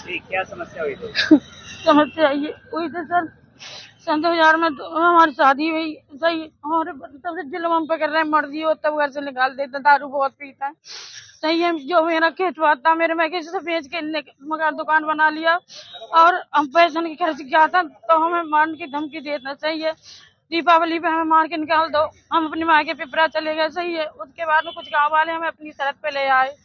क्या समस्या हुई थी? समस्या ये हुई थी सर, सन 2000 में तो हमारी शादी हुई। सही हमारे तब से जुल्म हम पे कर रहे हैं, मर्जी हो तब घर से निकाल देते, दारू बहुत पीता है। सही है, जो मेरा खेतवाद था मेरे, मैं किसी से बेच के मकान दुकान बना लिया और हम पैसे की खर्च किया था, तो हमें मारने की धमकी देना। सही है, दीपावली पे हमें मार के निकाल दो, हम अपनी माँ के पिपरा चले गए। सही है, उसके बाद में कुछ गाँव वाले हमें अपनी शरत पे ले आए।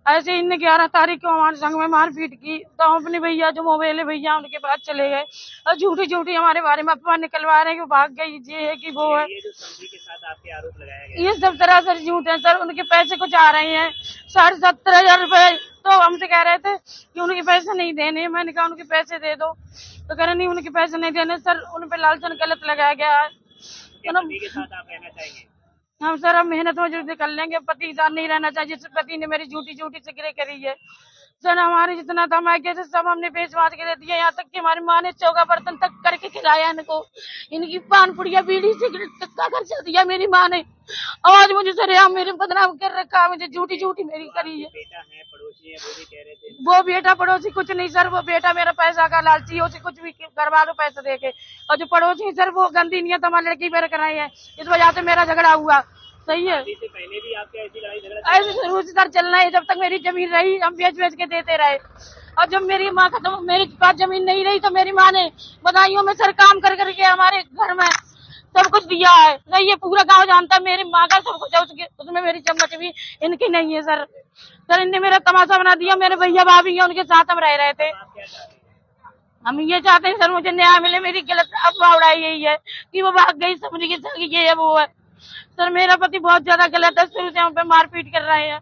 ऐसे इनने 11 तारीख को हमारे संग में मारपीट की, तो हम अपने भैया जो मोबाइल है भैया उनके पास चले गए और झूठी झूठी हमारे बारे में अफवाह निकलवा रहे हैं कि वो भाग गई, ये है कि वो है। ये जो समधी के साथ आपके आरोप लगाया गया, ये सब तरह झूठ है सर। उनके पैसे कुछ आ रहे हैं 70,500 रुपए, तो हमसे कह रहे थे कि उनके पैसे नहीं देने। मैंने कहा उनके पैसे दे दो, तो कह रहे नहीं उनके पैसे नहीं देने। सर उन पे लालचन गलत लगाया गया है। पति के साथ आप रहना चाहेंगे? हम सर हम मेहनत मजदूरी कर लेंगे, पति के साथ नहीं रहना चाहिए। जिस पति ने मेरी झूठी झूठी सिगरेट करी है सर, हमारे जितना था मायके से सब हमने बेच बाच के दे दिया। यहाँ तक कि हमारी माँ ने चौका बर्तन तक करके खिलाया इनको, इनकी पान पुड़िया बीड़ी सिगरेट तक का खर्चा दिया मेरी माँ ने। आज मुझे सर यहाँ मेरे बदनाम कर रखा, मुझे झूठी झूठी मेरी करी है। बेटा है, पड़ोसी है, वो भी कह रहे थे। वो बेटा पड़ोसी कुछ नहीं सर, वो बेटा मेरा पैसा का लालची है, उसे कुछ भी करवा दो पैसे दे के। और जो पड़ोसी सर वो गंदी नियत हमारी लड़की पर कराई है, इस वजह से मेरा झगड़ा हुआ। सही है, से पहले भी आपके ऐसी लड़ाई झगड़ा ऐसे शुरू से सर चलना है। जब तक मेरी जमीन रही हम बेच बेच के देते रहे, और जब मेरी माँ खत्म, मेरे पास जमीन नहीं रही, तो मेरी माँ ने बधाइयों में सर काम कर करके हमारे घर में सब कुछ दिया है। नहीं ये पूरा गांव जानता है मेरी माँ का सब कुछ है, उसमें मेरी चम्मच भी इनकी नहीं है सर। सर इनने मेरा तमाशा बना दिया। मेरे भैया भाभी हैं, उनके साथ हम रह रहे थे। हम ये चाहते हैं सर मुझे न्याय मिले। मेरी गलत अफवाह उड़ाई यही है कि वो भाग गई, समझ के सर ये है वो है। सर मेरा पति बहुत ज्यादा गलत है, शुरू से हम पे मारपीट कर रहे हैं।